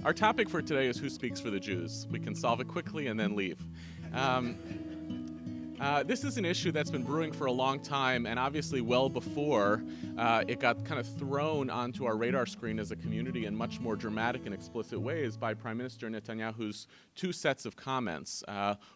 Our topic for today is who speaks for the Jews. We can solve it quickly and then leave. This is an issue that's been brewing for a long time, and obviously well before it got kind of thrown onto our radar screen as a community in much more dramatic and explicit ways by Prime Minister Netanyahu's two sets of comments.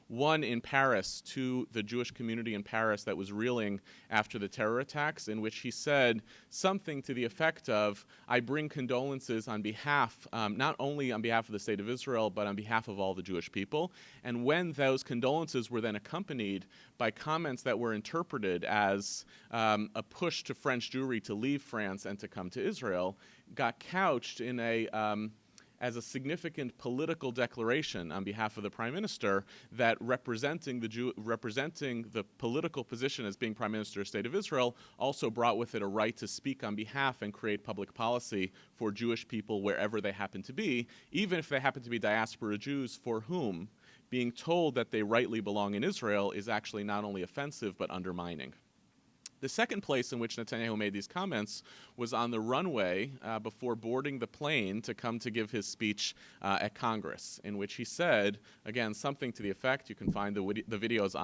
One in Paris to the Jewish community in Paris that was reeling after the terror attacks, in which he said something to the effect of, I bring condolences on behalf, not only on behalf of the state of Israel, but on behalf of all the Jewish people. And when those condolences were then accompanied by comments that were interpreted as a push to French Jewry to leave France and to come to Israel, got couched in as a significant political declaration on behalf of the Prime Minister that representing the political position as being Prime Minister of the State of Israel also brought with it a right to speak on behalf and create public policy for Jewish people wherever they happen to be, even if they happen to be diaspora Jews for whom being told that they rightly belong in Israel is actually not only offensive but undermining. The second place in which Netanyahu made these comments was on the runway before boarding the plane to come to give his speech at Congress, in which he said, again, something to the effect, you can find the videos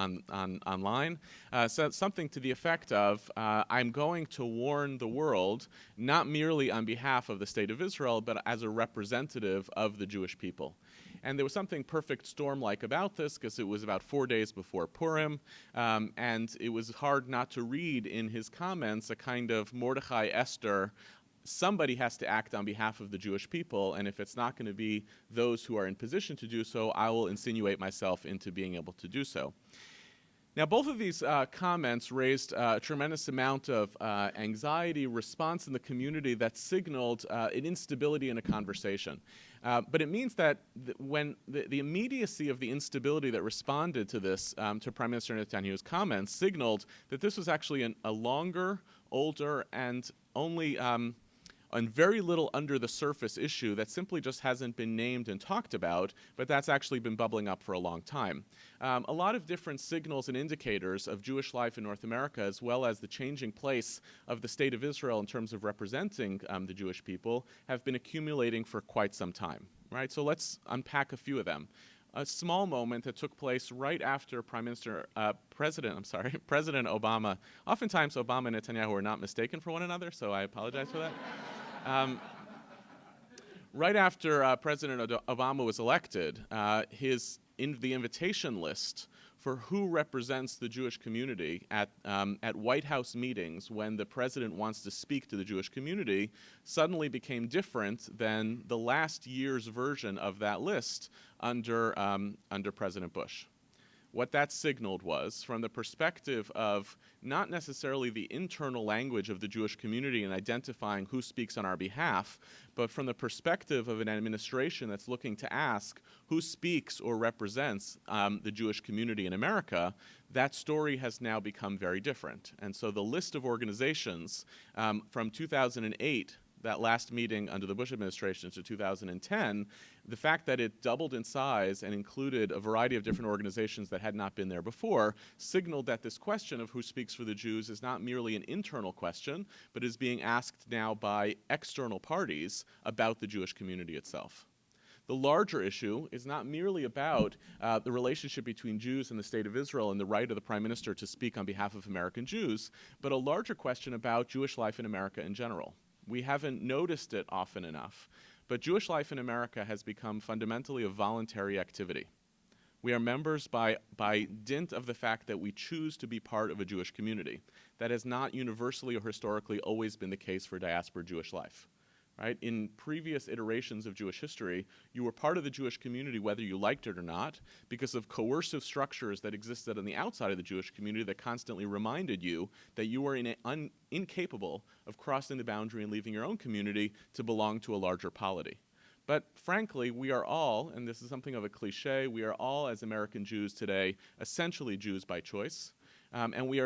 online, said something to the effect of, I'm going to warn the world, not merely on behalf of the State of Israel, but as a representative of the Jewish people. And there was something perfect storm-like about this because it was about 4 days before Purim, and it was hard not to read in his comments a kind of Mordechai Esther, somebody has to act on behalf of the Jewish people, and if it's not going to be those who are in position to do so, I will insinuate myself into being able to do so. Now, both of these comments raised a tremendous amount of anxiety, response in the community that signaled an instability in a conversation. But it means that when the immediacy of the instability that responded to this, to Prime Minister Netanyahu's comments, signaled that this was actually a longer, older, and only and very little under the surface issue that simply just hasn't been named and talked about, but that's actually been bubbling up for a long time. A lot of different signals and indicators of Jewish life in North America, as well as the changing place of the State of Israel in terms of representing the Jewish people, have been accumulating for quite some time. Right? So let's unpack a few of them. A small moment that took place right after President Obama. Oftentimes, Obama and Netanyahu are not mistaken for one another, so I apologize for that. Right after President Obama was elected, the invitation list for who represents the Jewish community at White House meetings when the president wants to speak to the Jewish community suddenly became different than the last year's version of that list under President Bush. What that signaled was, from the perspective of not necessarily the internal language of the Jewish community in identifying who speaks on our behalf, but from the perspective of an administration that's looking to ask who speaks or represents the Jewish community in America, that story has now become very different. And so the list of organizations from 2008, that last meeting under the Bush administration, to 2010, the fact that it doubled in size and included a variety of different organizations that had not been there before signaled that this question of who speaks for the Jews is not merely an internal question, but is being asked now by external parties about the Jewish community itself. The larger issue is not merely about the relationship between Jews and the State of Israel and the right of the Prime Minister to speak on behalf of American Jews, but a larger question about Jewish life in America in general. We haven't noticed it often enough, but Jewish life in America has become fundamentally a voluntary activity. We are members by dint of the fact that we choose to be part of a Jewish community. That has not universally or historically always been the case for diaspora Jewish life. Right? In previous iterations of Jewish history, you were part of the Jewish community whether you liked it or not, because of coercive structures that existed on the outside of the Jewish community that constantly reminded you that you were incapable of crossing the boundary and leaving your own community to belong to a larger polity. But frankly, we are all, and this is something of a cliche, we are all, as American Jews today, essentially Jews by choice. And we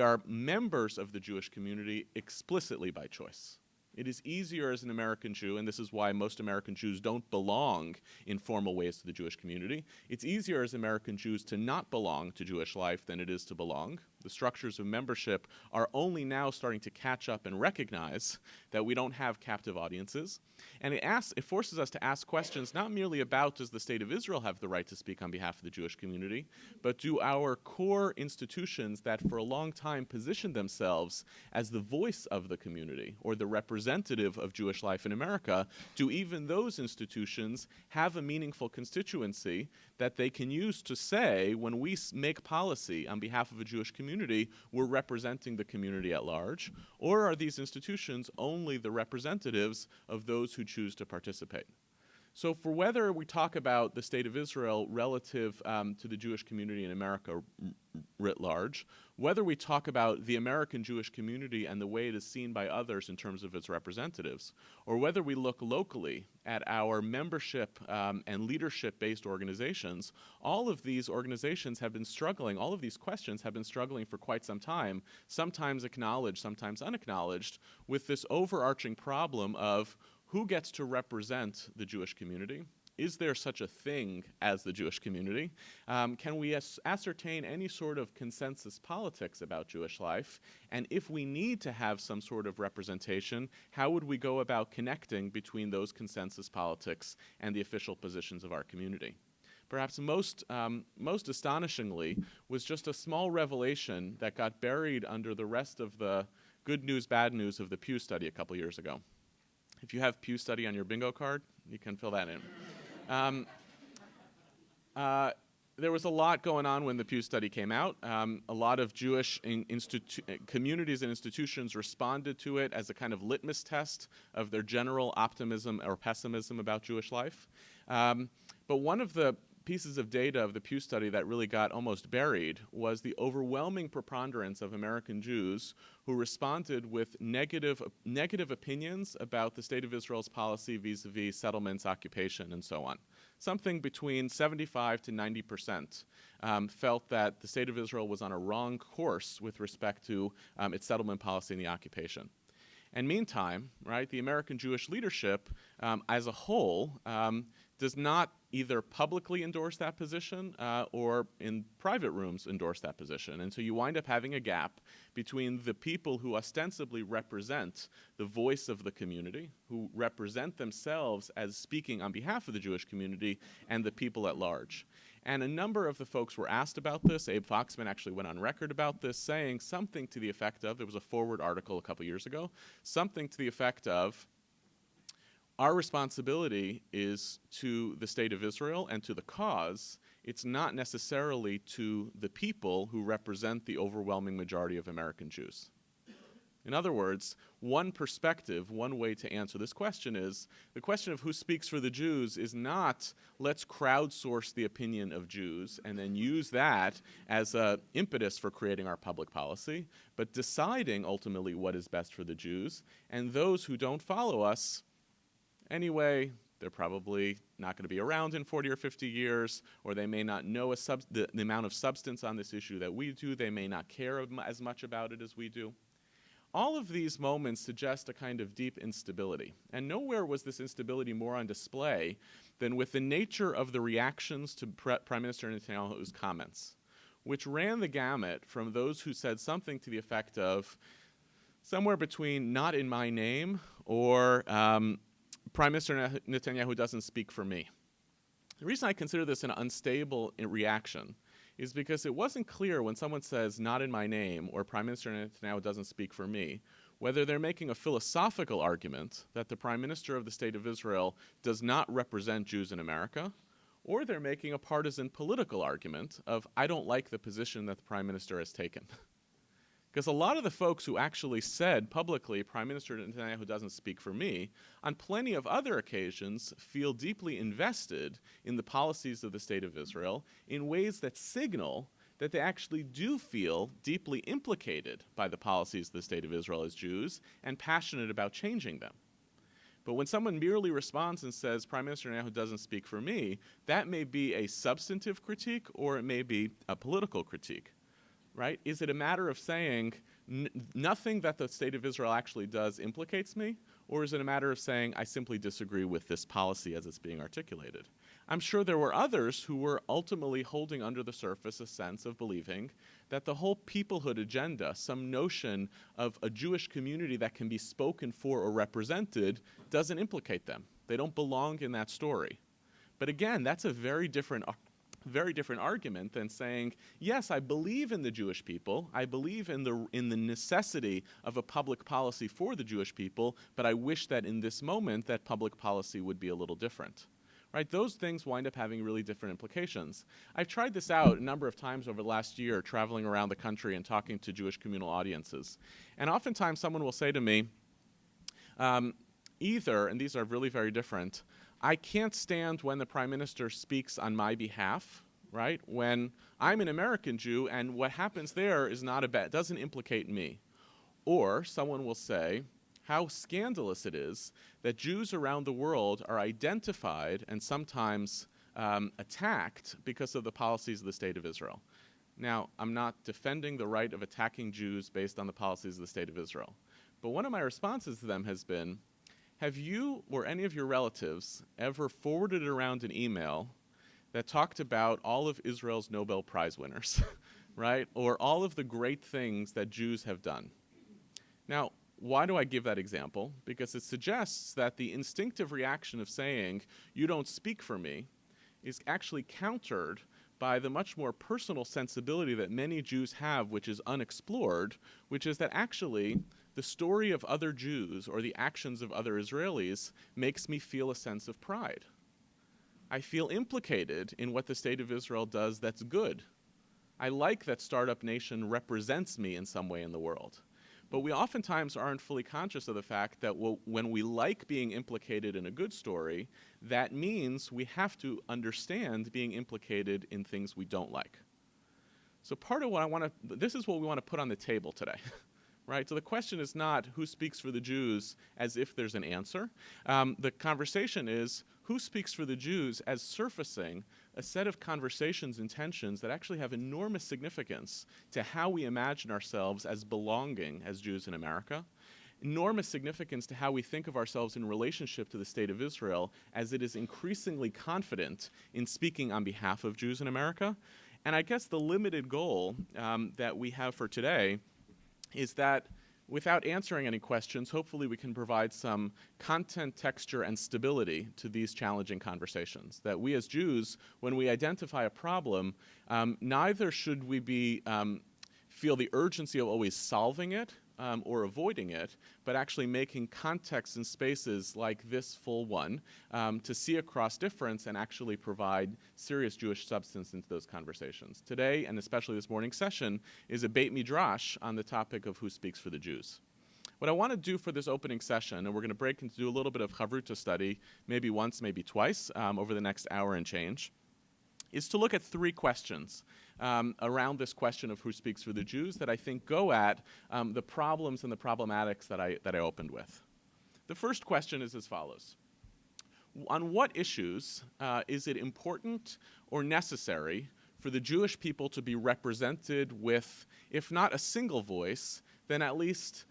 are members of the Jewish community explicitly by choice. It is easier as an American Jew, and this is why most American Jews don't belong in formal ways to the Jewish community. It's easier as American Jews to not belong to Jewish life than it is to belong. The structures of membership are only now starting to catch up and recognize that we don't have captive audiences. And it forces us to ask questions not merely about does the State of Israel have the right to speak on behalf of the Jewish community, but do our core institutions that for a long time positioned themselves as the voice of the community or the representative of Jewish life in America, do even those institutions have a meaningful constituency that they can use to say when we make policy on behalf of a Jewish community, we're representing the community at large? Or are these institutions only the representatives of those who choose to participate? So for whether we talk about the State of Israel relative to the Jewish community in America writ large, whether we talk about the American Jewish community and the way it is seen by others in terms of its representatives, or whether we look locally at our membership and leadership-based organizations, all of these organizations have been struggling, all of these questions have been struggling for quite some time, sometimes acknowledged, sometimes unacknowledged, with this overarching problem of who gets to represent the Jewish community? Is there such a thing as the Jewish community? Can we ascertain any sort of consensus politics about Jewish life? And if we need to have some sort of representation, how would we go about connecting between those consensus politics and the official positions of our community? Perhaps most astonishingly was just a small revelation that got buried under the rest of the good news, bad news of the Pew study a couple years ago. If you have Pew study on your bingo card, you can fill that in. There was a lot going on when the Pew study came out. A lot of Jewish communities and institutions responded to it as a kind of litmus test of their general optimism or pessimism about Jewish life. But one of the pieces of data of the Pew study that really got almost buried was the overwhelming preponderance of American Jews who responded with negative opinions about the State of Israel's policy vis-a-vis settlements, occupation, and so on. Something between 75 to 90% felt that the State of Israel was on a wrong course with respect to its settlement policy and the occupation. And meantime, right, the American Jewish leadership as a whole does not either publicly endorse that position or in private rooms endorse that position. And so you wind up having a gap between the people who ostensibly represent the voice of the community, who represent themselves as speaking on behalf of the Jewish community, and the people at large. And a number of the folks were asked about this. Abe Foxman actually went on record about this, saying something to the effect of, there was a Forward article a couple years ago, something to the effect of, our responsibility is to the State of Israel and to the cause. It's not necessarily to the people who represent the overwhelming majority of American Jews. In other words, one perspective, one way to answer this question is, the question of who speaks for the Jews is not, let's crowdsource the opinion of Jews and then use that as an impetus for creating our public policy, but deciding ultimately what is best for the Jews, and those who don't follow us, anyway, they're probably not going to be around in 40 or 50 years, or they may not know the amount of substance on this issue that we do. They may not care as much about it as we do. All of these moments suggest a kind of deep instability. And nowhere was this instability more on display than with the nature of the reactions to Prime Minister Netanyahu's comments, which ran the gamut from those who said something to the effect of, somewhere between not in my name or Prime Minister Netanyahu doesn't speak for me. The reason I consider this an unstable reaction is because it wasn't clear when someone says not in my name or Prime Minister Netanyahu doesn't speak for me, whether they're making a philosophical argument that the Prime Minister of the State of Israel does not represent Jews in America, or they're making a partisan political argument of I don't like the position that the Prime Minister has taken. Because a lot of the folks who actually said publicly, Prime Minister Netanyahu doesn't speak for me, on plenty of other occasions feel deeply invested in the policies of the State of Israel in ways that signal that they actually do feel deeply implicated by the policies of the State of Israel as Jews and passionate about changing them. But when someone merely responds and says, Prime Minister Netanyahu doesn't speak for me, that may be a substantive critique or it may be a political critique, right? Is it a matter of saying nothing that the State of Israel actually does implicates me? Or is it a matter of saying I simply disagree with this policy as it's being articulated? I'm sure there were others who were ultimately holding under the surface a sense of believing that the whole peoplehood agenda, some notion of a Jewish community that can be spoken for or represented, doesn't implicate them. They don't belong in that story. But again, that's a very different argument than saying, yes, I believe in the Jewish people, I believe in the necessity of a public policy for the Jewish people, but I wish that in this moment that public policy would be a little different. Right? Those things wind up having really different implications. I've tried this out a number of times over the last year, traveling around the country and talking to Jewish communal audiences. And oftentimes someone will say to me, either, and these are really very different, I can't stand when the Prime Minister speaks on my behalf, right? When I'm an American Jew and what happens there is doesn't implicate me. Or someone will say, how scandalous it is that Jews around the world are identified and sometimes attacked because of the policies of the State of Israel. Now, I'm not defending the right of attacking Jews based on the policies of the State of Israel. But one of my responses to them has been, have you or any of your relatives ever forwarded around an email that talked about all of Israel's Nobel Prize winners, right? Or all of the great things that Jews have done? Now, why do I give that example? Because it suggests that the instinctive reaction of saying, you don't speak for me, is actually countered by the much more personal sensibility that many Jews have, which is unexplored, which is that actually the story of other Jews or the actions of other Israelis makes me feel a sense of pride. I feel implicated in what the State of Israel does that's good. I like that Startup Nation represents me in some way in the world. But we oftentimes aren't fully conscious of the fact that when we like being implicated in a good story, that means we have to understand being implicated in things we don't like. So part of what this is what we want to put on the table today. Right? So the question is not who speaks for the Jews as if there's an answer. The conversation is who speaks for the Jews as surfacing a set of conversations and tensions that actually have enormous significance to how we imagine ourselves as belonging as Jews in America, enormous significance to how we think of ourselves in relationship to the State of Israel as it is increasingly confident in speaking on behalf of Jews in America. And I guess the limited goal that we have for today is that without answering any questions, hopefully we can provide some content, texture, and stability to these challenging conversations. That we as Jews, when we identify a problem, neither should we feel the urgency of always solving it or avoiding it, but actually making contexts and spaces like this full one to see across difference and actually provide serious Jewish substance into those conversations. Today, and especially this morning's session, is a Beit Midrash on the topic of who speaks for the Jews. What I want to do for this opening session, and we're going to break into do a little bit of Chavruta study, maybe once, maybe twice, over the next hour and change, is to look at three questions around this question of who speaks for the Jews that I think go at the problems and the problematics that I opened with. The first question is as follows. On what issues is it important or necessary for the Jewish people to be represented with, if not a single voice, then at least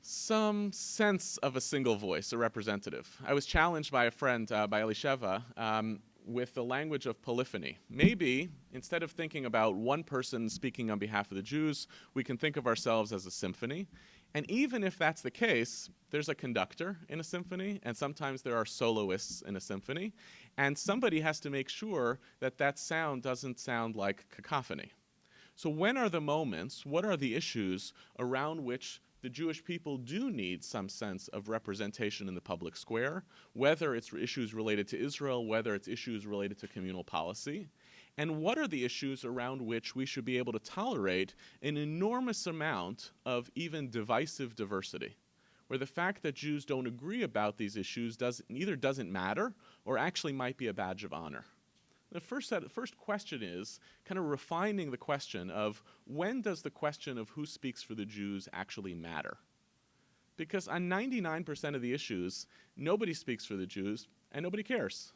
some sense of a single voice, a representative? I was challenged by a friend, by Elisheva, with the language of polyphony. Maybe, instead of thinking about one person speaking on behalf of the Jews, we can think of ourselves as a symphony. And even if that's the case, there's a conductor in a symphony, and sometimes there are soloists in a symphony, and somebody has to make sure that that sound doesn't sound like cacophony. So when are the moments, what are the issues around which the Jewish people do need some sense of representation in the public square, whether it's issues related to Israel, whether it's issues related to communal policy, and what are the issues around which we should be able to tolerate an enormous amount of even divisive diversity, where the fact that Jews don't agree about these issues either doesn't matter or actually might be a badge of honor. The first question is kind of refining the question of when does the question of who speaks for the Jews actually matter? Because on 99% of the issues, nobody speaks for the Jews and nobody cares,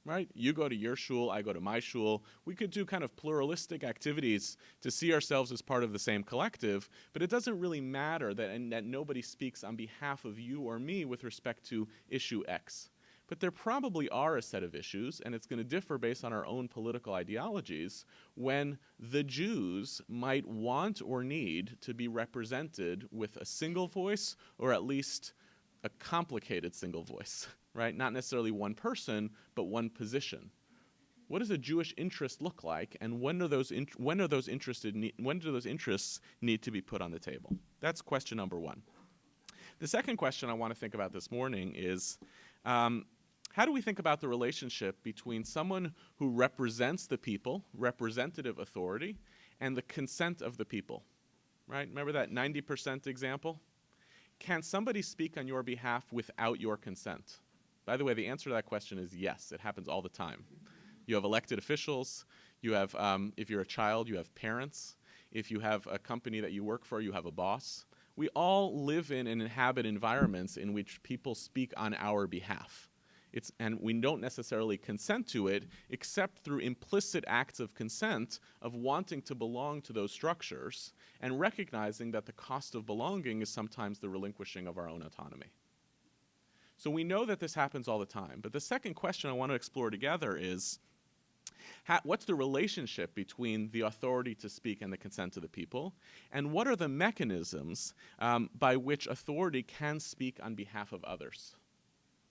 right? You go to your shul, I go to my shul. We could do kind of pluralistic activities to see ourselves as part of the same collective, but it doesn't really matter that nobody speaks on behalf of you or me with respect to issue X. But there probably are a set of issues, and it's going to differ based on our own political ideologies, when the Jews might want or need to be represented with a single voice, or at least a complicated single voice, right? Not necessarily one person, but one position. What does a Jewish interest look like, and when do those interests need to be put on the table? That's question number one. The second question I want to think about this morning is, how do we think about the relationship between someone who represents the people, representative authority, and the consent of the people, right? Remember that 90% example? Can somebody speak on your behalf without your consent? By the way, the answer to that question is yes. It happens all the time. You have elected officials. You have, if you're a child, you have parents. If you have a company that you work for, you have a boss. We all live in and inhabit environments in which people speak on our behalf. And we don't necessarily consent to it, except through implicit acts of consent of wanting to belong to those structures and recognizing that the cost of belonging is sometimes the relinquishing of our own autonomy. So we know that this happens all the time. But the second question I want to explore together is, what's the relationship between the authority to speak and the consent of the people? And what are the mechanisms by which authority can speak on behalf of others?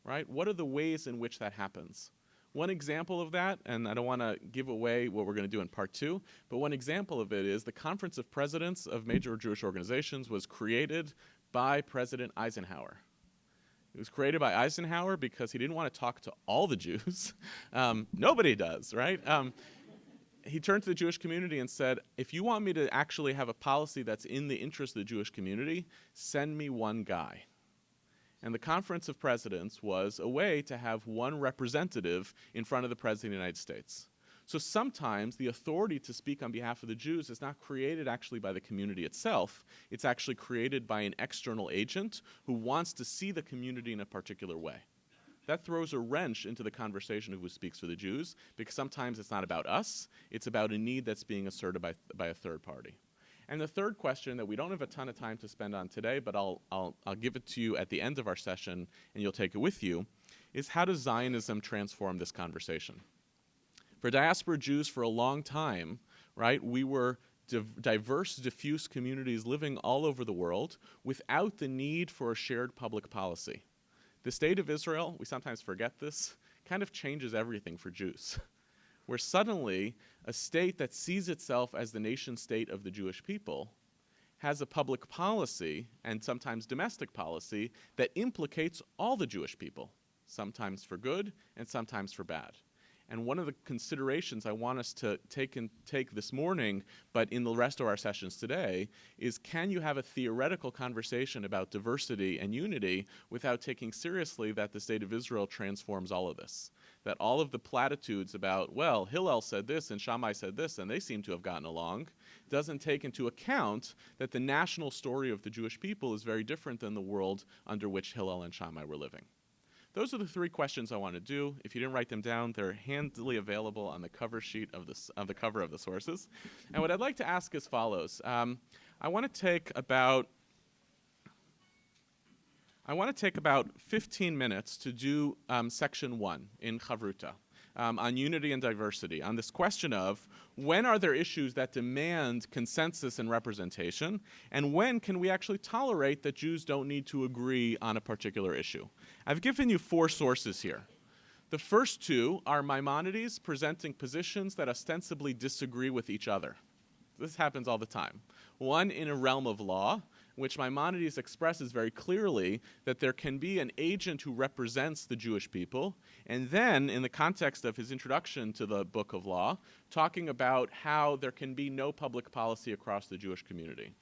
Right? What are the ways in which that happens? One example of that, and I don't want to give away what we're going to do in part two, but one example of it is the Conference of Presidents of Major Jewish Organizations was created by President Eisenhower. It was created by Eisenhower because he didn't want to talk to all the Jews. Nobody does, right? He turned to the Jewish community and said, if you want me to actually have a policy that's in the interest of the Jewish community, send me one guy. And the Conference of Presidents was a way to have one representative in front of the President of the United States. So sometimes the authority to speak on behalf of the Jews is not created actually by the community itself. It's actually created by an external agent who wants to see the community in a particular way. That throws a wrench into the conversation of who speaks for the Jews, because sometimes it's not about us, it's about a need that's being asserted by a third party. And the third question that we don't have a ton of time to spend on today, but I'll give it to you at the end of our session, and you'll take it with you, is how does Zionism transform this conversation? For diaspora Jews for a long time, right, we were diverse, diffuse communities living all over the world without the need for a shared public policy. The state of Israel, we sometimes forget this, kind of changes everything for Jews. Where suddenly a state that sees itself as the nation state of the Jewish people has a public policy, and sometimes domestic policy, that implicates all the Jewish people, sometimes for good and sometimes for bad. And one of the considerations I want us to take this morning, but in the rest of our sessions today, is can you have a theoretical conversation about diversity and unity without taking seriously that the state of Israel transforms all of this? That all of the platitudes about, well, Hillel said this and Shammai said this, and they seem to have gotten along, doesn't take into account that the national story of the Jewish people is very different than the world under which Hillel and Shammai were living. Those are the three questions I want to do. If you didn't write them down, they're handily available on the cover sheet of the cover of the sources. And what I'd like to ask is follows. I want to take about 15 minutes to do section 1 in Chavruta on unity and diversity, on this question of when are there issues that demand consensus and representation, and when can we actually tolerate that Jews don't need to agree on a particular issue. I've given you 4 sources here. The first 2 are Maimonides presenting positions that ostensibly disagree with each other. This happens all the time. One in a realm of law, which Maimonides expresses very clearly that there can be an agent who represents the Jewish people, and then in the context of his introduction to the book of law, talking about how there can be no public policy across the Jewish community.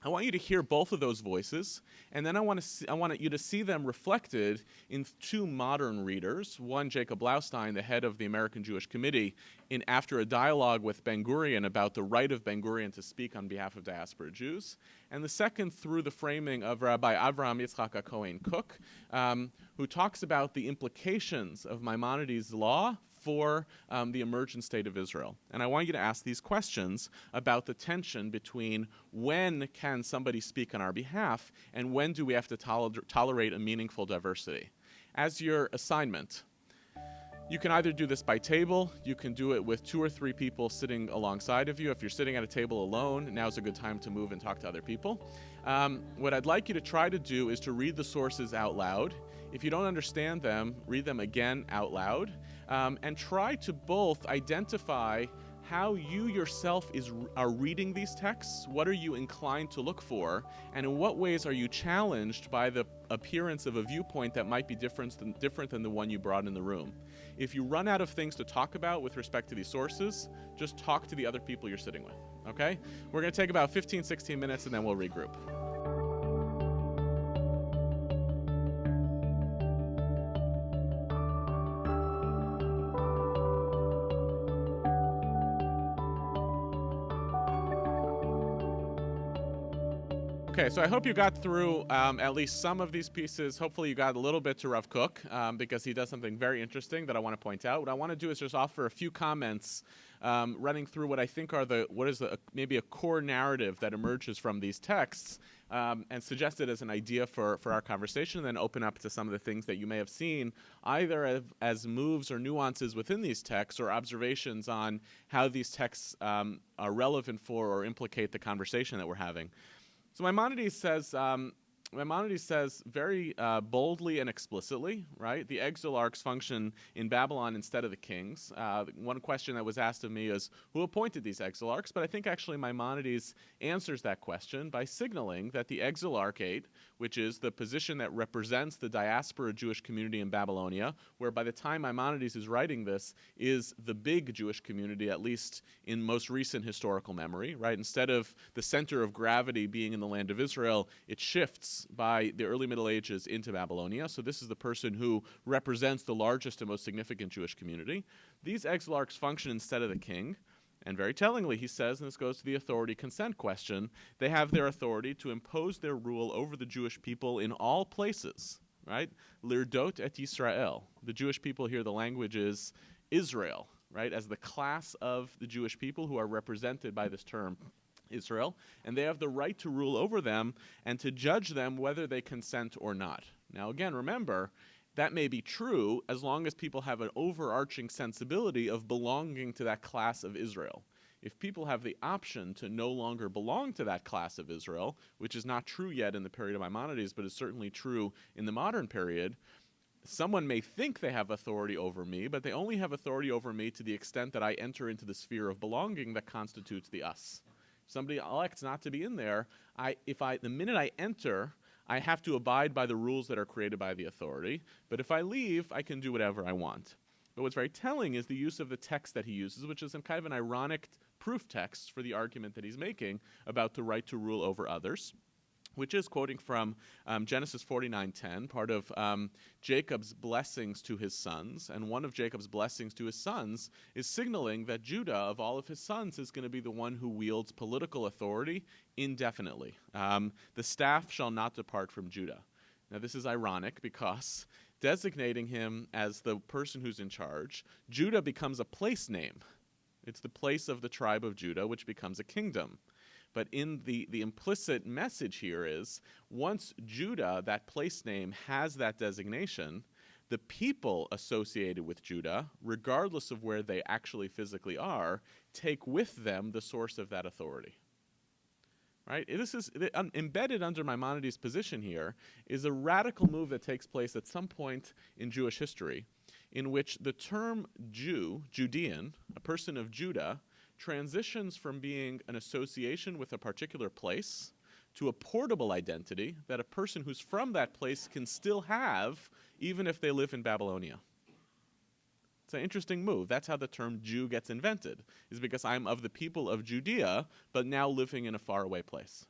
I want you to hear both of those voices, and then I want you to see them reflected in two modern readers. One, Jacob Blaustein, the head of the American Jewish Committee, after a dialogue with Ben-Gurion about the right of Ben-Gurion to speak on behalf of diaspora Jews, and the second through the framing of Rabbi Avraham Yitzchak Cohen Cook, who talks about the implications of Maimonides' law for the emergent state of Israel. And I want you to ask these questions about the tension between when can somebody speak on our behalf and when do we have to tolerate a meaningful diversity. As your assignment, you can either do this by table, you can do it with 2 or 3 people sitting alongside of you. If you're sitting at a table alone, now's a good time to move and talk to other people. What I'd like you to try to do is to read the sources out loud. If you don't understand them, read them again out loud, and try to both identify how you yourself are reading these texts, what are you inclined to look for, and in what ways are you challenged by the appearance of a viewpoint that might be different than the one you brought in the room. If you run out of things to talk about with respect to these sources, just talk to the other people you're sitting with, okay? We're going to take about 15, 16 minutes, and then we'll regroup. Okay, so I hope you got through at least some of these pieces. Hopefully you got a little bit to Rav Kook, because he does something very interesting that I want to point out. What I want to do is just offer a few comments running through what I think are maybe a core narrative that emerges from these texts, and suggest it as an idea for our conversation, and then open up to some of the things that you may have seen either as moves or nuances within these texts or observations on how these texts are relevant for or implicate the conversation that we're having. So Maimonides says very boldly and explicitly, right? The exilarchs function in Babylon instead of the kings. One question that was asked of me is, who appointed these exilarchs? But I think actually Maimonides answers that question by signaling that the exilarchate, which is the position that represents the diaspora Jewish community in Babylonia, where by the time Maimonides is writing this, is the big Jewish community, at least in most recent historical memory, right? Instead of the center of gravity being in the land of Israel, it shifts by the early Middle Ages into Babylonia. So this is the person who represents the largest and most significant Jewish community. These exilarchs function instead of the king. And very tellingly, he says, and this goes to the authority consent question, they have their authority to impose their rule over the Jewish people in all places, right? Lirdot et Yisrael. The Jewish people here, the language is Israel, right? As the class of the Jewish people who are represented by this term, Israel, and they have the right to rule over them and to judge them whether they consent or not. Now again, remember, that may be true as long as people have an overarching sensibility of belonging to that class of Israel. If people have the option to no longer belong to that class of Israel, which is not true yet in the period of Maimonides, but is certainly true in the modern period, someone may think they have authority over me, but they only have authority over me to the extent that I enter into the sphere of belonging that constitutes the us. Somebody elects not to be in there, the minute I enter, I have to abide by the rules that are created by the authority. But if I leave, I can do whatever I want. But what's very telling is the use of the text that he uses, which is some kind of an ironic proof text for the argument that he's making about the right to rule over others, which is quoting from Genesis 49:10, part of Jacob's blessings to his sons. And one of Jacob's blessings to his sons is signaling that Judah, of all of his sons, is going to be the one who wields political authority indefinitely. The staff shall not depart from Judah. Now, this is ironic because designating him as the person who's in charge, Judah becomes a place name. It's the place of the tribe of Judah, which becomes a kingdom. But in the implicit message here is, once Judah, that place name, has that designation, the people associated with Judah, regardless of where they actually physically are, take with them the source of that authority. Right? This is embedded under Maimonides' position here is a radical move that takes place at some point in Jewish history, in which the term Jew, Judean, a person of Judah, transitions from being an association with a particular place to a portable identity that a person who's from that place can still have even if they live in Babylonia. It's an interesting move. That's how the term Jew gets invented, is because I'm of the people of Judea, but now living in a faraway place.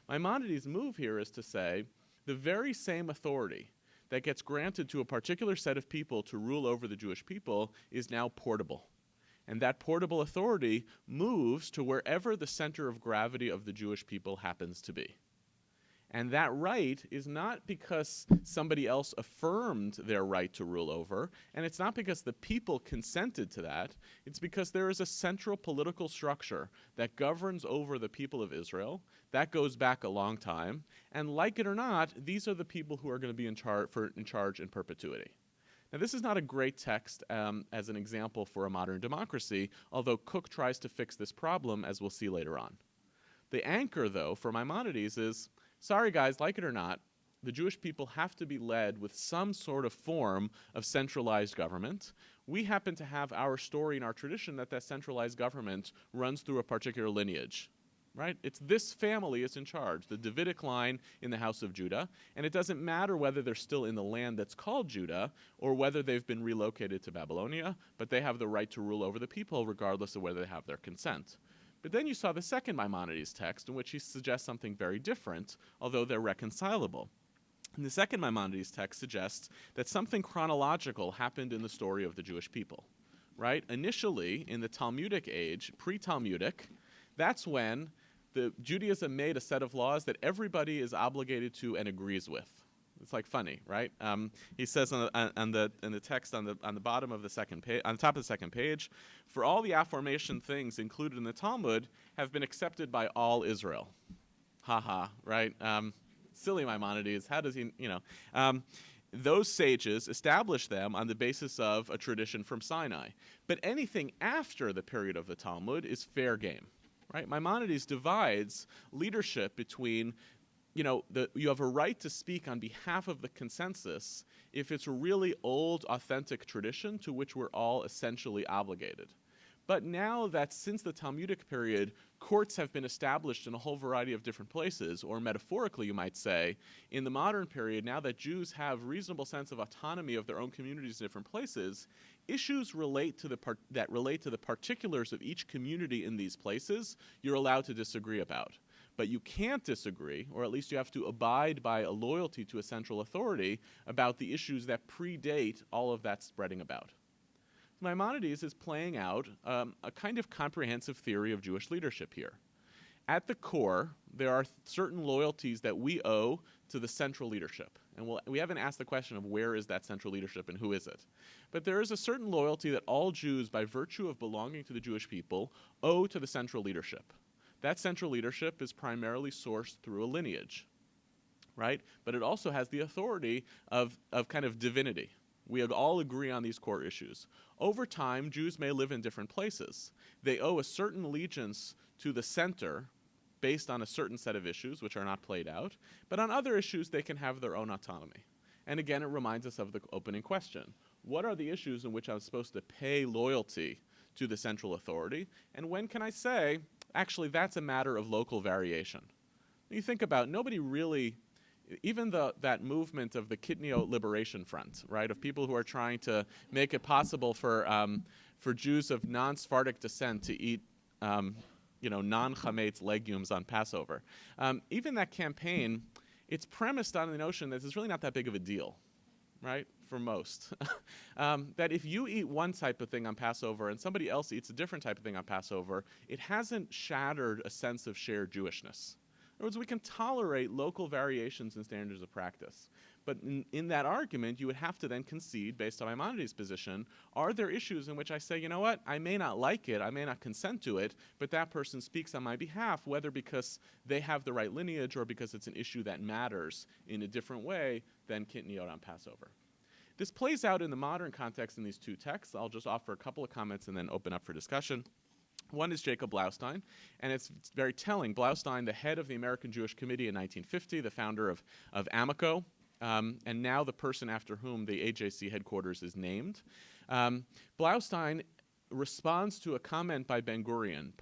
Maimonides' move here is to say the very same authority that gets granted to a particular set of people to rule over the Jewish people is now portable. And that portable authority moves to wherever the center of gravity of the Jewish people happens to be. And that right is not because somebody else affirmed their right to rule over, and it's not because the people consented to that. It's because there is a central political structure that governs over the people of Israel. That goes back a long time. And like it or not, these are the people who are going to be in charge in perpetuity. Now, this is not a great text as an example for a modern democracy, although Cook tries to fix this problem, as we'll see later on. The anchor, though, for Maimonides is, sorry guys, like it or not, the Jewish people have to be led with some sort of form of centralized government. We happen to have our story and our tradition that centralized government runs through a particular lineage. Right? It's this family is in charge, the Davidic line in the house of Judah, and it doesn't matter whether they're still in the land that's called Judah or whether they've been relocated to Babylonia, but they have the right to rule over the people regardless of whether they have their consent. But then you saw the second Maimonides text in which he suggests something very different, although they're reconcilable. And the second Maimonides text suggests that something chronological happened in the story of the Jewish people. Right? Initially, in the Talmudic age, pre-Talmudic, that's when Judaism made a set of laws that everybody is obligated to and agrees with. It's like funny, right? He says in the text on the bottom of the second page, on the top of the second page, for all the aforementioned things included in the Talmud have been accepted by all Israel. Haha, right? Silly Maimonides. How does he, those sages established them on the basis of a tradition from Sinai. But anything after the period of the Talmud is fair game. Right? Maimonides divides leadership between, you have a right to speak on behalf of the consensus if it's a really old, authentic tradition to which we're all essentially obligated. But now that since the Talmudic period, courts have been established in a whole variety of different places, or metaphorically you might say, in the modern period, now that Jews have reasonable sense of autonomy of their own communities in different places, issues that relate to the particulars of each community in these places, you're allowed to disagree about. But you can't disagree, or at least you have to abide by a loyalty to a central authority about the issues that predate all of that spreading about. Maimonides is playing out a kind of comprehensive theory of Jewish leadership here. At the core, there are certain loyalties that we owe to the central leadership. And we haven't asked the question of where is that central leadership and who is it. But there is a certain loyalty that all Jews, by virtue of belonging to the Jewish people, owe to the central leadership. That central leadership is primarily sourced through a lineage, right? But it also has the authority of kind of divinity. We all agree on these core issues. Over time, Jews may live in different places. They owe a certain allegiance to the center based on a certain set of issues, which are not played out. But on other issues, they can have their own autonomy. And again, it reminds us of the opening question. What are the issues in which I'm supposed to pay loyalty to the central authority? And when can I say, actually, that's a matter of local variation? You think about, nobody really... Even that movement of the Kitnio Liberation Front, right, of people who are trying to make it possible for Jews of non-Sephardic descent to eat, non-chametz legumes on Passover. Even that campaign, it's premised on the notion that it's really not that big of a deal, right, for most. That if you eat one type of thing on Passover and somebody else eats a different type of thing on Passover, it hasn't shattered a sense of shared Jewishness. In other words, we can tolerate local variations in standards of practice. But in that argument, you would have to then concede, based on Maimonides' position, are there issues in which I say, you know what, I may not like it, I may not consent to it, but that person speaks on my behalf, whether because they have the right lineage or because it's an issue that matters in a different way than Kitniot on Passover. This plays out in the modern context in these two texts. I'll just offer a couple of comments and then open up for discussion. One is Jacob Blaustein, and it's very telling. Blaustein, the head of the American Jewish Committee in 1950, the founder of Amico, and now the person after whom the AJC headquarters is named. Blaustein responds to a comment by Ben-Gurion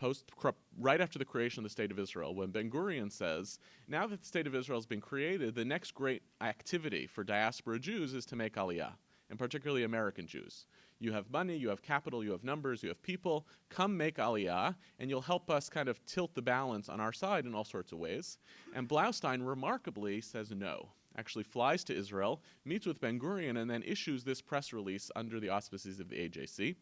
right after the creation of the State of Israel, when Ben-Gurion says, now that the State of Israel has been created, the next great activity for diaspora Jews is to make Aliyah, and particularly American Jews. You have money, you have capital, you have numbers, you have people. Come make Aliyah, and you'll help us kind of tilt the balance on our side in all sorts of ways. And Blaustein remarkably says no. Actually flies to Israel, meets with Ben-Gurion, and then issues this press release under the auspices of the AJC,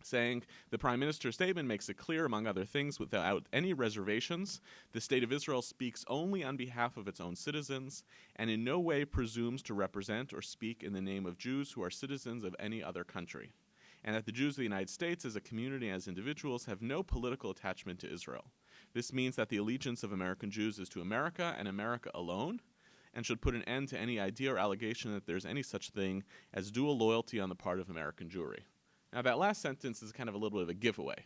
saying the Prime Minister's statement makes it clear, among other things, without any reservations, the State of Israel speaks only on behalf of its own citizens and in no way presumes to represent or speak in the name of Jews who are citizens of any other country, and that the Jews of the United States as a community and as individuals have no political attachment to Israel. This means that the allegiance of American Jews is to America and America alone, and should put an end to any idea or allegation that there's any such thing as dual loyalty on the part of American Jewry. Now, that last sentence is kind of a little bit of a giveaway.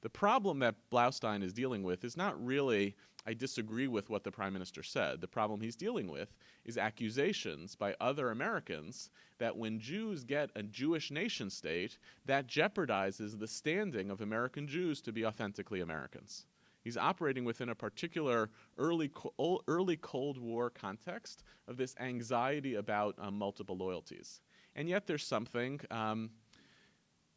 The problem that Blaustein is dealing with is not really, I disagree with what the Prime Minister said. The problem he's dealing with is accusations by other Americans that when Jews get a Jewish nation state, that jeopardizes the standing of American Jews to be authentically Americans. He's operating within a particular early Cold War context of this anxiety about multiple loyalties. And yet there's something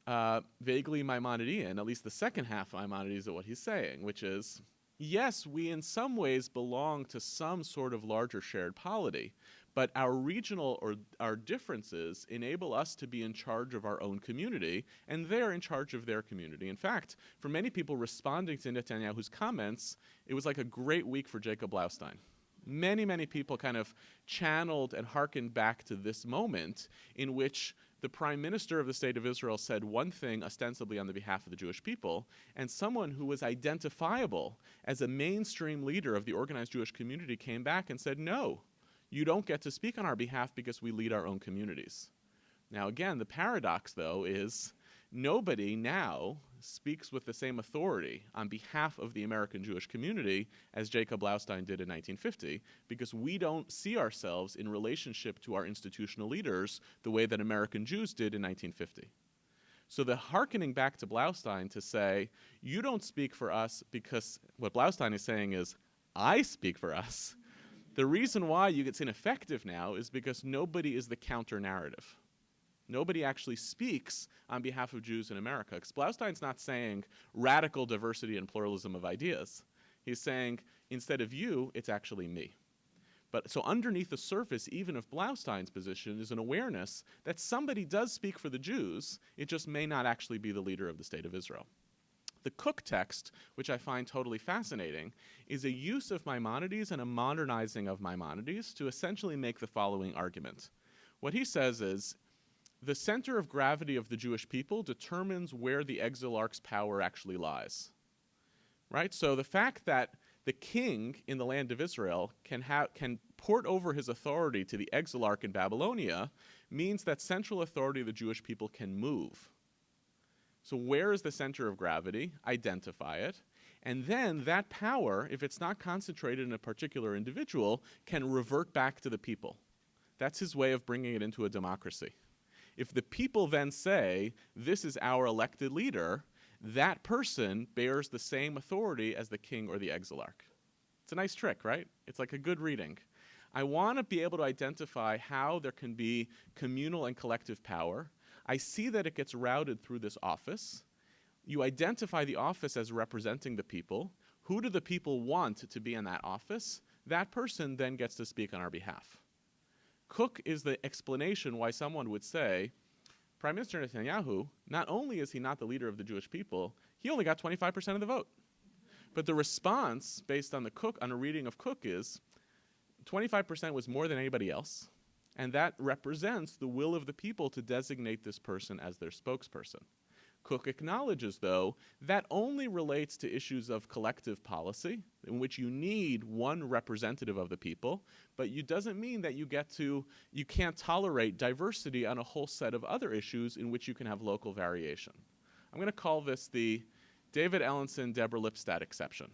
vaguely Maimonidean, at least the second half of Maimonides of what he's saying, which is, yes, we in some ways belong to some sort of larger shared polity, but our regional or our differences enable us to be in charge of our own community, and they're in charge of their community. In fact, for many people responding to Netanyahu's comments, it was like a great week for Jacob Blaustein. Many, many people kind of channeled and hearkened back to this moment in which the Prime Minister of the State of Israel said one thing ostensibly on the behalf of the Jewish people, and someone who was identifiable as a mainstream leader of the organized Jewish community came back and said, no, you don't get to speak on our behalf because we lead our own communities. Now again, the paradox though is nobody now speaks with the same authority on behalf of the American Jewish community as Jacob Blaustein did in 1950, because we don't see ourselves in relationship to our institutional leaders the way that American Jews did in 1950. So the hearkening back to Blaustein to say, you don't speak for us because what Blaustein is saying is, I speak for us. The reason why it's ineffective now is because nobody is the counter-narrative. Nobody actually speaks on behalf of Jews in America. Because Blaustein's not saying radical diversity and pluralism of ideas. He's saying, instead of you, it's actually me. But so underneath the surface, even of Blaustein's position, is an awareness that somebody does speak for the Jews, it just may not actually be the leader of the State of Israel. The Cook text, which I find totally fascinating, is a use of Maimonides and a modernizing of Maimonides to essentially make the following argument. What he says is, the center of gravity of the Jewish people determines where the exilarch's power actually lies. Right? So the fact that the king in the land of Israel can port over his authority to the exilarch in Babylonia means that central authority of the Jewish people can move. So where is the center of gravity? Identify it. And then that power, if it's not concentrated in a particular individual, can revert back to the people. That's his way of bringing it into a democracy. If the people then say, this is our elected leader, that person bears the same authority as the king or the exilarch. It's a nice trick, right? It's like a good reading. I want to be able to identify how there can be communal and collective power. I see that it gets routed through this office. You identify the office as representing the people. Who do the people want to be in that office? That person then gets to speak on our behalf. Cook is the explanation why someone would say, Prime Minister Netanyahu, not only is he not the leader of the Jewish people, he only got 25% of the vote. But the response, based on a reading of Cook, is 25% was more than anybody else, and that represents the will of the people to designate this person as their spokesperson. Cook acknowledges, though, that only relates to issues of collective policy, in which you need one representative of the people, but it doesn't mean that you can't tolerate diversity on a whole set of other issues in which you can have local variation. I'm going to call this the David Ellenson, Deborah Lipstadt exception,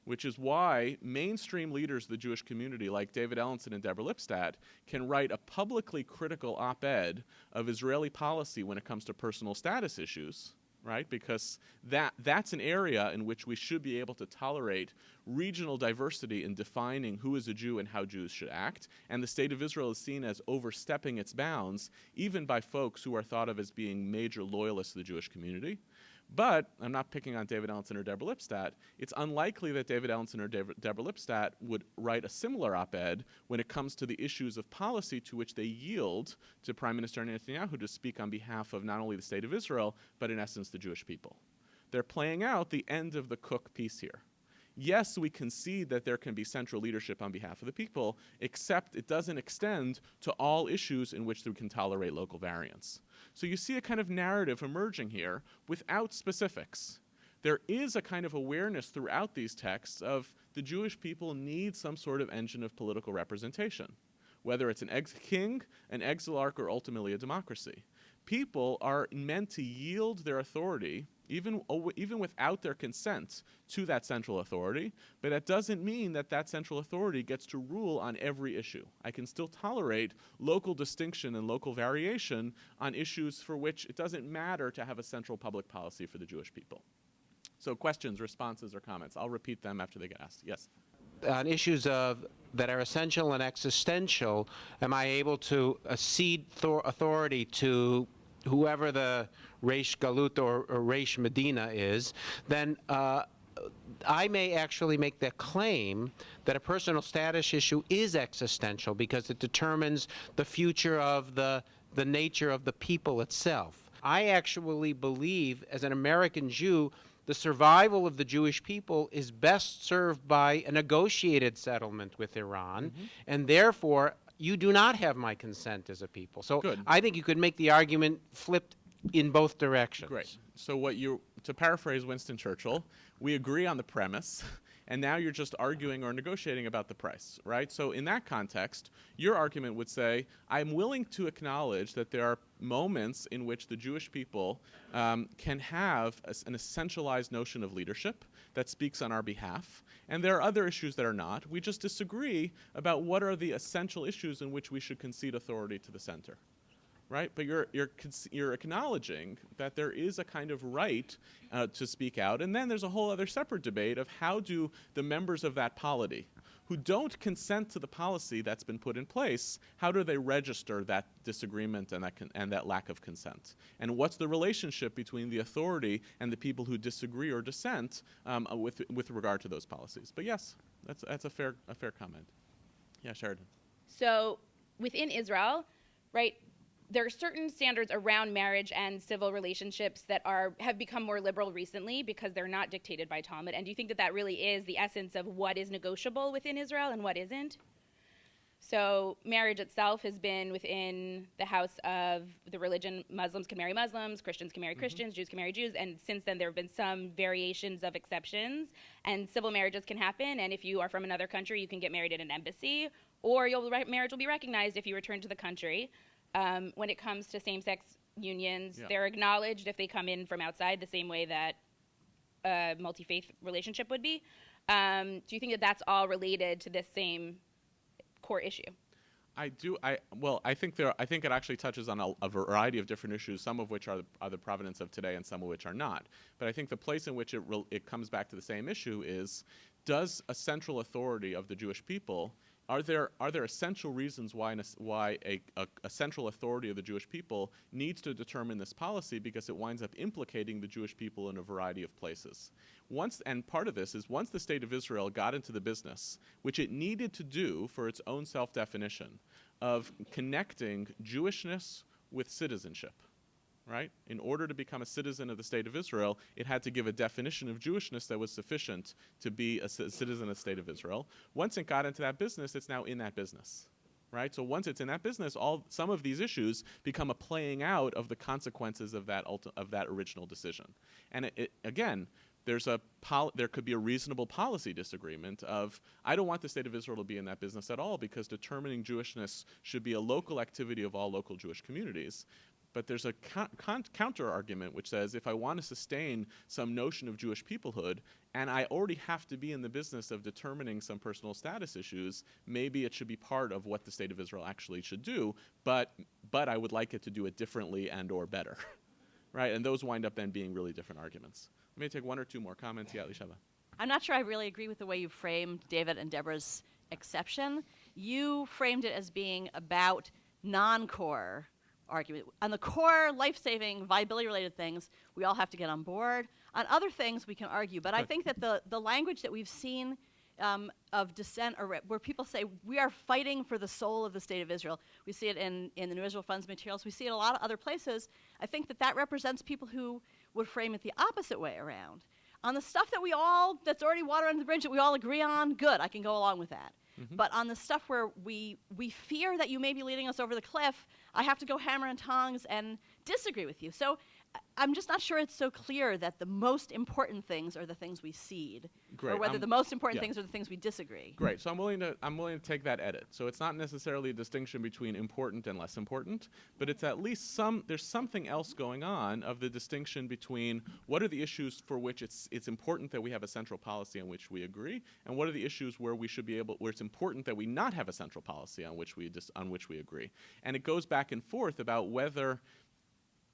which is why mainstream leaders of the Jewish community like David Ellenson and Deborah Lipstadt can write a publicly critical op-ed of Israeli policy when it comes to personal status issues, right? Because that's an area in which we should be able to tolerate regional diversity in defining who is a Jew and how Jews should act. And the State of Israel is seen as overstepping its bounds, even by folks who are thought of as being major loyalists to the Jewish community. But I'm not picking on David Ellenson or Deborah Lipstadt. It's unlikely that David Ellenson or Deborah Lipstadt would write a similar op-ed when it comes to the issues of policy to which they yield to Prime Minister Netanyahu to speak on behalf of not only the State of Israel, but in essence the Jewish people. They're playing out the end of the Cook piece here. Yes, we concede that there can be central leadership on behalf of the people, except it doesn't extend to all issues in which we can tolerate local variance. So you see a kind of narrative emerging here without specifics. There is a kind of awareness throughout these texts of the Jewish people need some sort of engine of political representation, whether it's an king, an exilarch, or ultimately a democracy. People are meant to yield their authority, even without their consent, to that central authority, but that doesn't mean that that central authority gets to rule on every issue. I can still tolerate local distinction and local variation on issues for which it doesn't matter to have a central public policy for the Jewish people. So questions, responses, or comments? I'll repeat them after they get asked. Yes? On issues that are essential and existential, am I able to cede authority to whoever the Reish Galut or Reish Medina is, then I may actually make the claim that a personal status issue is existential because it determines the future of the nature of the people itself. I actually believe, as an American Jew, the survival of the Jewish people is best served by a negotiated settlement with Iran, and therefore you do not have my consent as a people. So Good. I think you could make the argument flipped in both directions. Great. So to paraphrase Winston Churchill, we agree on the premise, and now you're just arguing or negotiating about the price, right? So in that context, your argument would say, I'm willing to acknowledge that there are moments in which the Jewish people can have an essentialized notion of leadership that speaks on our behalf, and there are other issues that are not. We just disagree about what are the essential issues in which we should concede authority to the center. Right, but you're acknowledging that there is a kind of right to speak out, and then there's a whole other separate debate of how do the members of that polity, who don't consent to the policy that's been put in place, how do they register that disagreement and that lack of consent, and what's the relationship between the authority and the people who disagree or dissent with regard to those policies? But yes, that's a fair comment. Yeah, Sheridan. So within Israel, right, there are certain standards around marriage and civil relationships that have become more liberal recently because they're not dictated by Talmud. And do you think that really is the essence of what is negotiable within Israel and what isn't? So marriage itself has been within the house of the religion. Muslims can marry Muslims, Christians can marry Christians, Jews can marry Jews, and since then there have been some variations of exceptions, and civil marriages can happen, and if you are from another country, you can get married at an embassy, or marriage will be recognized if you return to the country. When it comes to same-sex unions, they're acknowledged if they come in from outside the same way that a multi-faith relationship would be. Do you think that that's all related to this same core issue? I do. I think it actually touches on a variety of different issues, some of which are the provenance of today and some of which are not. But I think the place in which it comes back to the same issue is, does a central authority of the Jewish people, are there essential reasons why a central authority of the Jewish people needs to determine this policy, because it winds up implicating the Jewish people in a variety of places? And part of this is once the State of Israel got into the business, which it needed to do for its own self-definition, of connecting Jewishness with citizenship, right? In order to become a citizen of the State of Israel, it had to give a definition of Jewishness that was sufficient to be a citizen of the State of Israel. Once it got into that business, it's now in that business, right? So once it's in that business, some of these issues become a playing out of the consequences of that original decision. And again, there could be a reasonable policy disagreement of, I don't want the State of Israel to be in that business at all because determining Jewishness should be a local activity of all local Jewish communities. But there's a counter argument which says, if I want to sustain some notion of Jewish peoplehood, and I already have to be in the business of determining some personal status issues, maybe it should be part of what the State of Israel actually should do, but I would like it to do it differently and or better. right? And those wind up then being really different arguments. Let me take one or two more comments. Yeah, Elisheva. I'm not sure I really agree with the way you framed David and Deborah's exception. You framed it as being about non-core argument. On the core, life-saving, viability-related things, we all have to get on board. On other things, we can argue. But I think that the language that we've seen of dissent, or where people say, we are fighting for the soul of the State of Israel. We see it in the New Israel Fund's materials. We see it in a lot of other places. I think that represents people who would frame it the opposite way around. On the stuff that's already water under the bridge that we all agree on, good, I can go along with that. Mm-hmm. But on the stuff where we fear that you may be leading us over the cliff, I have to go hammer and tongs and disagree with you. So I'm just not sure it's so clear that the most important things are the things we cede, Great. or whether the most important things are the things we disagree. Great. So I'm willing to take that edit. So it's not necessarily a distinction between important and less important, but it's at least there's something else going on of the distinction between what are the issues for which it's important that we have a central policy on which we agree, and what are the issues where it's important that we not have a central policy on which we agree. And it goes back and forth about whether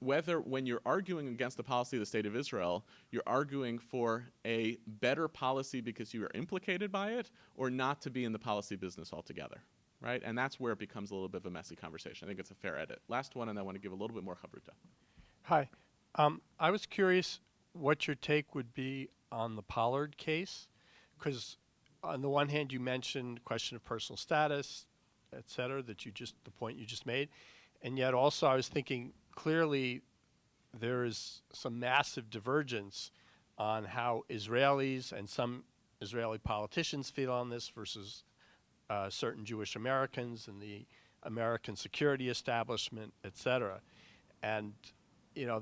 when you're arguing against the policy of the State of Israel, you're arguing for a better policy because you are implicated by it, or not to be in the policy business altogether, right? And that's where it becomes a little bit of a messy conversation. I think it's a fair edit. Last one, and I want to give a little bit more chavruta. Hi. I was curious what your take would be on the Pollard case, because on the one hand, you mentioned question of personal status, et cetera, the point you just made. And yet also I was thinking, clearly, there is some massive divergence on how Israelis and some Israeli politicians feel on this versus certain Jewish Americans and the American security establishment, et cetera. And,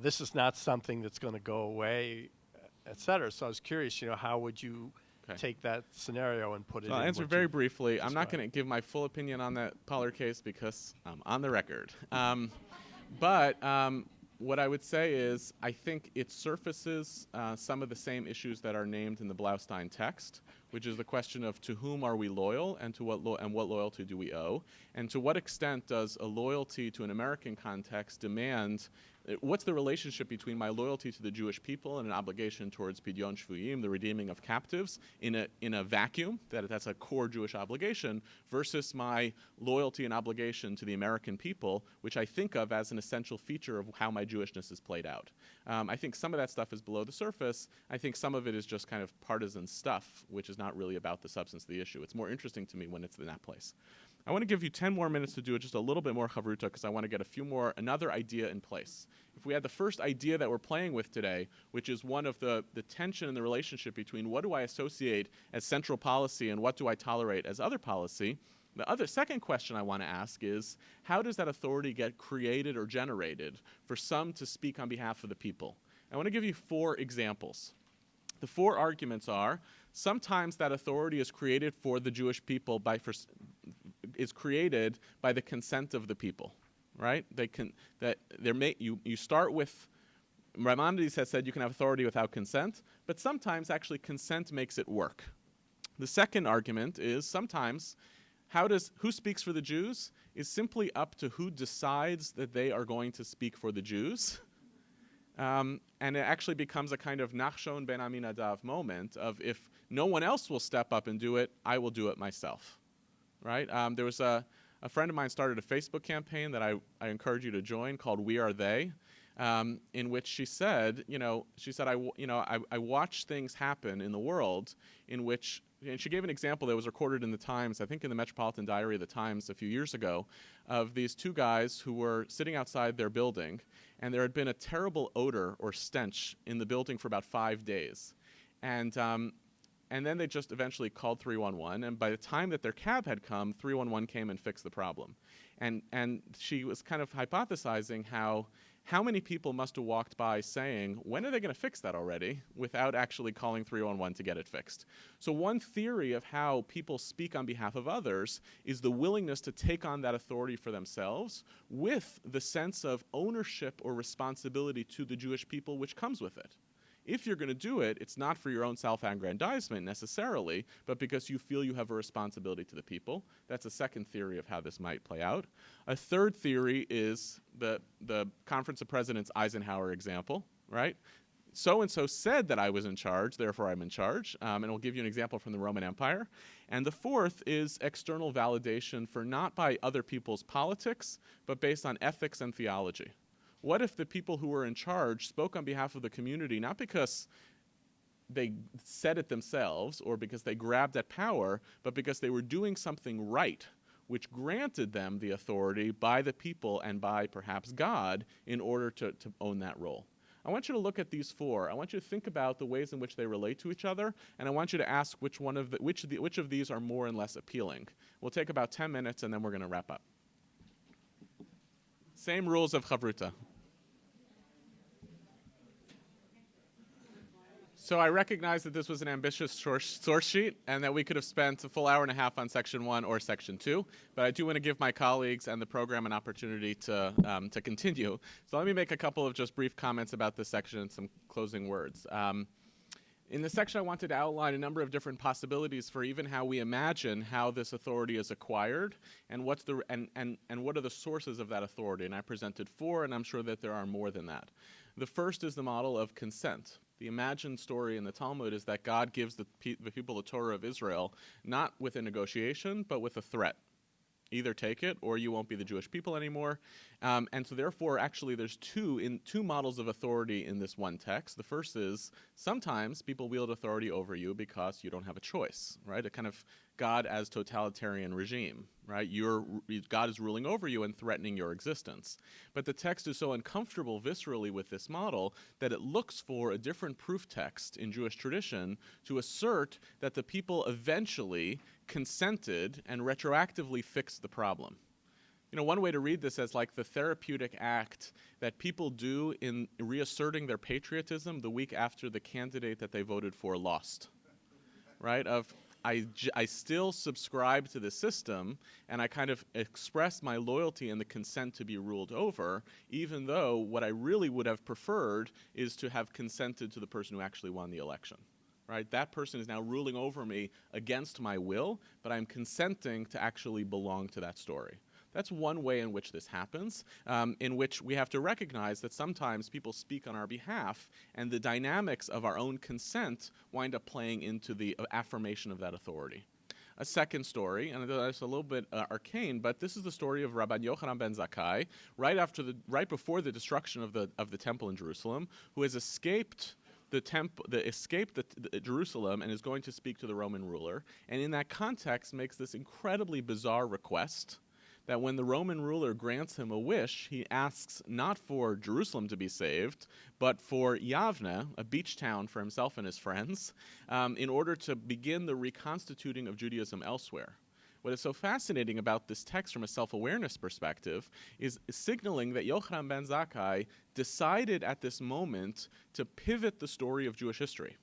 this is not something that's going to go away, et cetera. So I was curious, how would you take that scenario and put it in? I'll answer very briefly. I'm not going to give my full opinion on that Pollard case because I'm on the record. But what I would say is I think it surfaces some of the same issues that are named in the Blaustein text, which is the question of to whom are we loyal and to what loyalty do we owe, and to what extent does a loyalty to an American context demand what's the relationship between my loyalty to the Jewish people and an obligation towards Pidyon Shvuyim, the redeeming of captives, in a vacuum, that's a core Jewish obligation, versus my loyalty and obligation to the American people, which I think of as an essential feature of how my Jewishness is played out. I think some of that stuff is below the surface. I think some of it is just kind of partisan stuff, which is not really about the substance of the issue. It's more interesting to me when it's in that place. I want to give you 10 more minutes to do it, just a little bit more chavruta, because I want to get another idea in place. If we had the first idea that we're playing with today, which is one of the tension in the relationship between what do I associate as central policy and what do I tolerate as other policy, the second question I want to ask is, how does that authority get created or generated for some to speak on behalf of the people? I want to give you 4 examples. The 4 arguments are, sometimes that authority is created for the Jewish people is created by the consent of the people, right? You start with, Maimonides has said you can have authority without consent, but sometimes actually consent makes it work. The second argument is sometimes who speaks for the Jews is simply up to who decides that they are going to speak for the Jews. And it actually becomes a kind of Nachshon ben Aminadav moment of if no one else will step up and do it, I will do it myself. Right? There was a friend of mine started a Facebook campaign that I encourage you to join called We Are They, in which she said, I watch things happen in the world in which, and she gave an example that was recorded in the Times, I think in the Metropolitan Diary of the Times a few years ago, of these 2 guys who were sitting outside their building, and there had been a terrible odor or stench in the building for about 5 days. And then they just eventually called 311, and by the time that their cab had come, 311 came and fixed the problem. And she was kind of hypothesizing how many people must have walked by saying, when are they going to fix that already, without actually calling 311 to get it fixed. So one theory of how people speak on behalf of others is the willingness to take on that authority for themselves with the sense of ownership or responsibility to the Jewish people which comes with it. If you're going to do it, it's not for your own self-aggrandizement necessarily, but because you feel you have a responsibility to the people. That's a second theory of how this might play out. A third theory is the Conference of Presidents Eisenhower example, right? So-and-so said that I was in charge, therefore I'm in charge. And we'll give you an example from the Roman Empire. And the fourth is external validation for not by other people's politics, but based on ethics and theology. What if the people who were in charge spoke on behalf of the community, not because they said it themselves or because they grabbed at power, but because they were doing something right, which granted them the authority by the people and by perhaps God in order to own that role? I want you to look at these four. I want you to think about the ways in which they relate to each other, and I want you to ask which of these are more and less appealing. We'll take about 10 minutes, and then we're going to wrap up. Same rules of Chavruta. So I recognize that this was an ambitious source sheet and that we could have spent a full hour and a half on section 1 or section 2, but I do want to give my colleagues and the program an opportunity to continue. So let me make a couple of just brief comments about this section and some closing words. In this section, I wanted to outline a number of different possibilities for even how we imagine how this authority is acquired and what are the sources of that authority. And I presented 4, and I'm sure that there are more than that. The first is the model of consent. The imagined story in the Talmud is that God gives the people the Torah of Israel not with a negotiation, but with a threat. Either take it or you won't be the Jewish people anymore. And so therefore, actually, there's two models of authority in this one text. The first is sometimes people wield authority over you because you don't have a choice, right? A kind of God as totalitarian regime, right? God is ruling over you and threatening your existence. But the text is so uncomfortable viscerally with this model that it looks for a different proof text in Jewish tradition to assert that the people eventually consented and retroactively fixed the problem. You know, one way to read this as like the therapeutic act that people do in reasserting their patriotism the week after the candidate that they voted for lost, right? I still subscribe to the system, and I kind of express my loyalty and the consent to be ruled over, even though what I really would have preferred is to have consented to the person who actually won the election. Right? That person is now ruling over me against my will, but I'm consenting to actually belong to that story. That's one way in which this happens, in which we have to recognize that sometimes people speak on our behalf, and the dynamics of our own consent wind up playing into the affirmation of that authority. A second story, and it's a little bit arcane, but this is the story of Rabban Yochanan ben Zakkai, right before the destruction of the temple in Jerusalem, who has escaped Jerusalem and is going to speak to the Roman ruler, and in that context makes this incredibly bizarre request that when the Roman ruler grants him a wish, he asks not for Jerusalem to be saved, but for Yavne, a beach town for himself and his friends, in order to begin the reconstituting of Judaism elsewhere. What is so fascinating about this text from a self-awareness perspective is signaling that Yochanan ben Zakkai decided at this moment to pivot the story of Jewish history.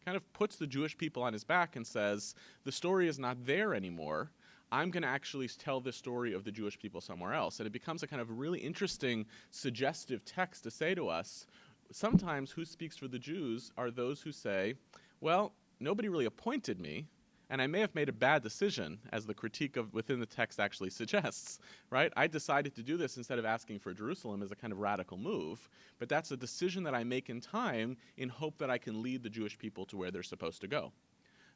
Kind of puts the Jewish people on his back and says, the story is not there anymore. I'm going to actually tell the story of the Jewish people somewhere else. And it becomes a kind of really interesting, suggestive text to say to us, sometimes who speaks for the Jews are those who say, well, nobody really appointed me, and I may have made a bad decision, as the critique of within the text actually suggests, right? I decided to do this instead of asking for Jerusalem as a kind of radical move, but that's a decision that I make in time in hope that I can lead the Jewish people to where they're supposed to go.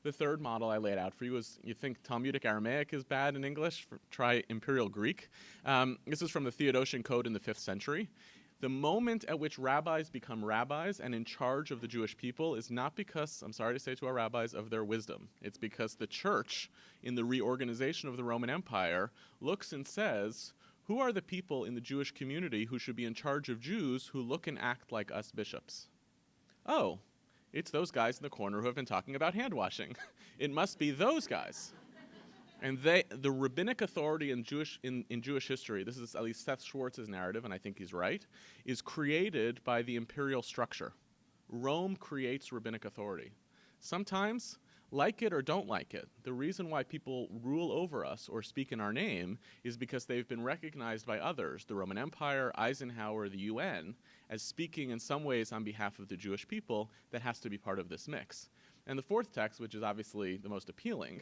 The third model I laid out for you is, you think Talmudic Aramaic is bad in English? Try Imperial Greek. This is from the Theodosian Code in the 5th century. The moment at which rabbis become rabbis and in charge of the Jewish people is not because, I'm sorry to say to our rabbis, of their wisdom. It's because the church, in the reorganization of the Roman Empire, looks and says, who are the people in the Jewish community who should be in charge of Jews who look and act like us bishops? Oh, it's those guys in the corner who have been talking about hand washing. It must be those guys. And the rabbinic authority in Jewish history, this is at least Seth Schwartz's narrative, and I think he's right, is created by the imperial structure. Rome creates rabbinic authority. Sometimes, like it or don't like it, the reason why people rule over us or speak in our name is because they've been recognized by others, the Roman Empire, Eisenhower, the UN, as speaking in some ways on behalf of the Jewish people that has to be part of this mix. And the fourth text, which is obviously the most appealing,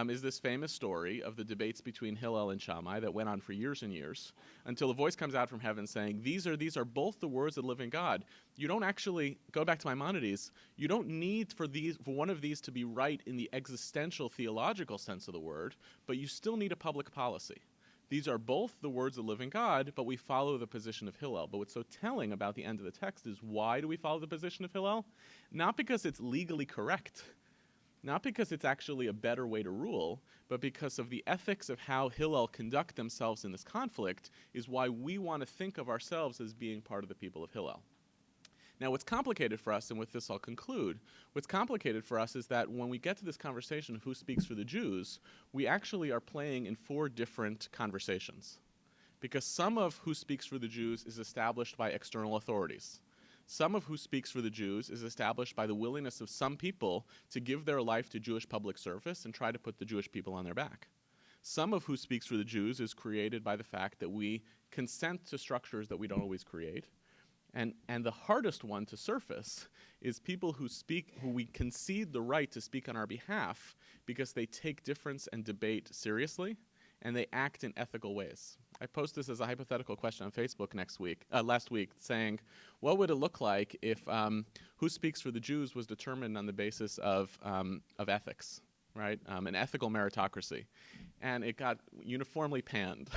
is this famous story of the debates between Hillel and Shammai that went on for years and years, until a voice comes out from heaven saying, these are both the words of the living God. You don't actually, go back to Maimonides, you don't need for one of these to be right in the existential theological sense of the word, but you still need a public policy. These are both the words of the living God, but we follow the position of Hillel. But what's so telling about the end of the text is, why do we follow the position of Hillel? Not because it's legally correct, not because it's actually a better way to rule, but because of the ethics of how Hillel conduct themselves in this conflict is why we want to think of ourselves as being part of the people of Hillel. Now, what's complicated for us, and with this I'll conclude, what's complicated for us is that when we get to this conversation of who speaks for the Jews, we actually are playing in 4 different conversations. Because some of who speaks for the Jews is established by external authorities. Some of who speaks for the Jews is established by the willingness of some people to give their life to Jewish public service and try to put the Jewish people on their back. Some of who speaks for the Jews is created by the fact that we consent to structures that we don't always create. And the hardest one to surface is people who we concede the right to speak on our behalf because they take difference and debate seriously, and they act in ethical ways. I posted this as a hypothetical question on Facebook last week, saying, what would it look like if who speaks for the Jews was determined on the basis of ethics, right? An ethical meritocracy. And it got uniformly panned.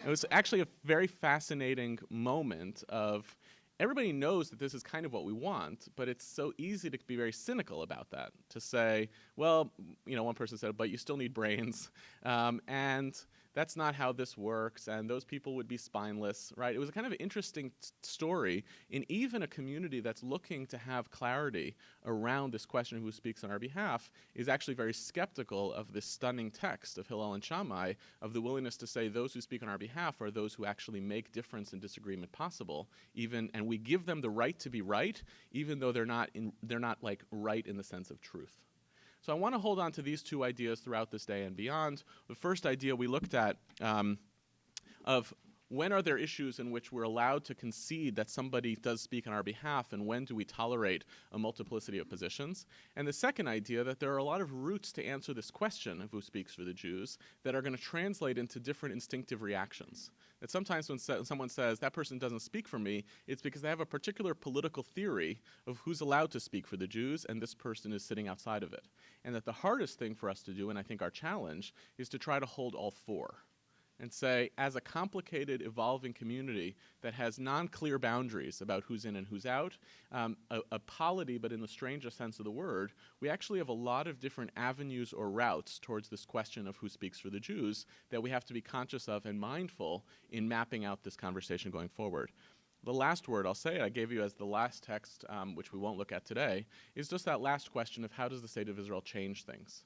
It was actually a very fascinating moment of, everybody knows that this is kind of what we want, but it's so easy to be very cynical about that, to say, well, one person said, but you still need brains, and that's not how this works, and those people would be spineless, right? It was a kind of interesting story in even a community that's looking to have clarity around this question of who speaks on our behalf is actually very skeptical of this stunning text of Hillel and Shammai, of the willingness to say those who speak on our behalf are those who actually make difference and disagreement possible, and we give them the right to be right, even though they're not like right in the sense of truth. So I want to hold on to these 2 ideas throughout this day and beyond. The first idea we looked at of when are there issues in which we're allowed to concede that somebody does speak on our behalf, and when do we tolerate a multiplicity of positions? And the second idea that there are a lot of routes to answer this question of who speaks for the Jews that are going to translate into different instinctive reactions. That sometimes when someone says, that person doesn't speak for me, it's because they have a particular political theory of who's allowed to speak for the Jews, and this person is sitting outside of it. And that the hardest thing for us to do, and I think our challenge, is to try to hold all 4. And say, as a complicated, evolving community that has non-clear boundaries about who's in and who's out, a polity, but in the strangest sense of the word, we actually have a lot of different avenues or routes towards this question of who speaks for the Jews that we have to be conscious of and mindful in mapping out this conversation going forward. The last word I'll say, I gave you as the last text, which we won't look at today, is just that last question of how does the state of Israel change things?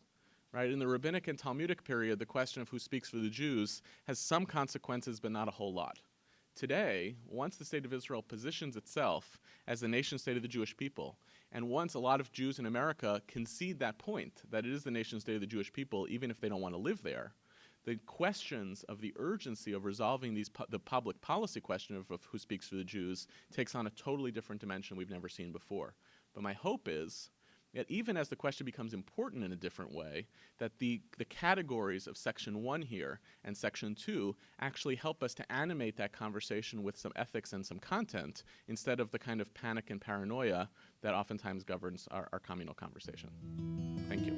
Right? In the rabbinic and Talmudic period, the question of who speaks for the Jews has some consequences, but not a whole lot. Today, once the state of Israel positions itself as the nation state of the Jewish people, and once a lot of Jews in America concede that point, that it is the nation state of the Jewish people, even if they don't want to live there, the questions of the urgency of resolving the public policy question of who speaks for the Jews takes on a totally different dimension we've never seen before. But my hope is that even as the question becomes important in a different way, that the categories of Section 1 here and Section 2 actually help us to animate that conversation with some ethics and some content, instead of the kind of panic and paranoia that oftentimes governs our communal conversation. Thank you.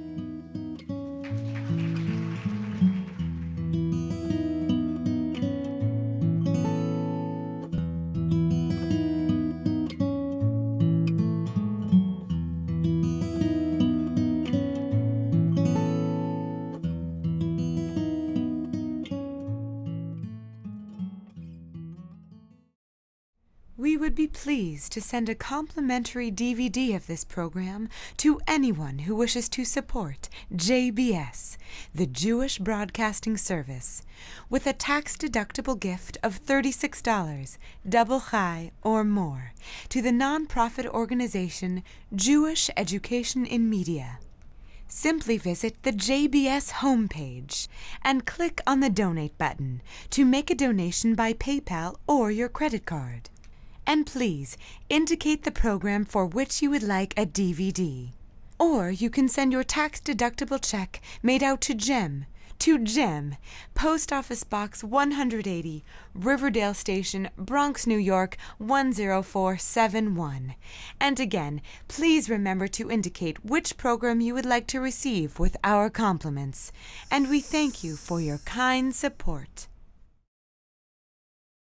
We would be pleased to send a complimentary DVD of this program to anyone who wishes to support JBS, the Jewish Broadcasting Service, with a tax-deductible gift of $36, double chai or more, to the nonprofit organization Jewish Education in Media. Simply visit the JBS homepage and click on the Donate button to make a donation by PayPal or your credit card. And please indicate the program for which you would like a DVD. Or you can send your tax-deductible check made out to Jim, Post Office Box 180, Riverdale Station, Bronx, New York 10471. And again, please remember to indicate which program you would like to receive with our compliments. And we thank you for your kind support.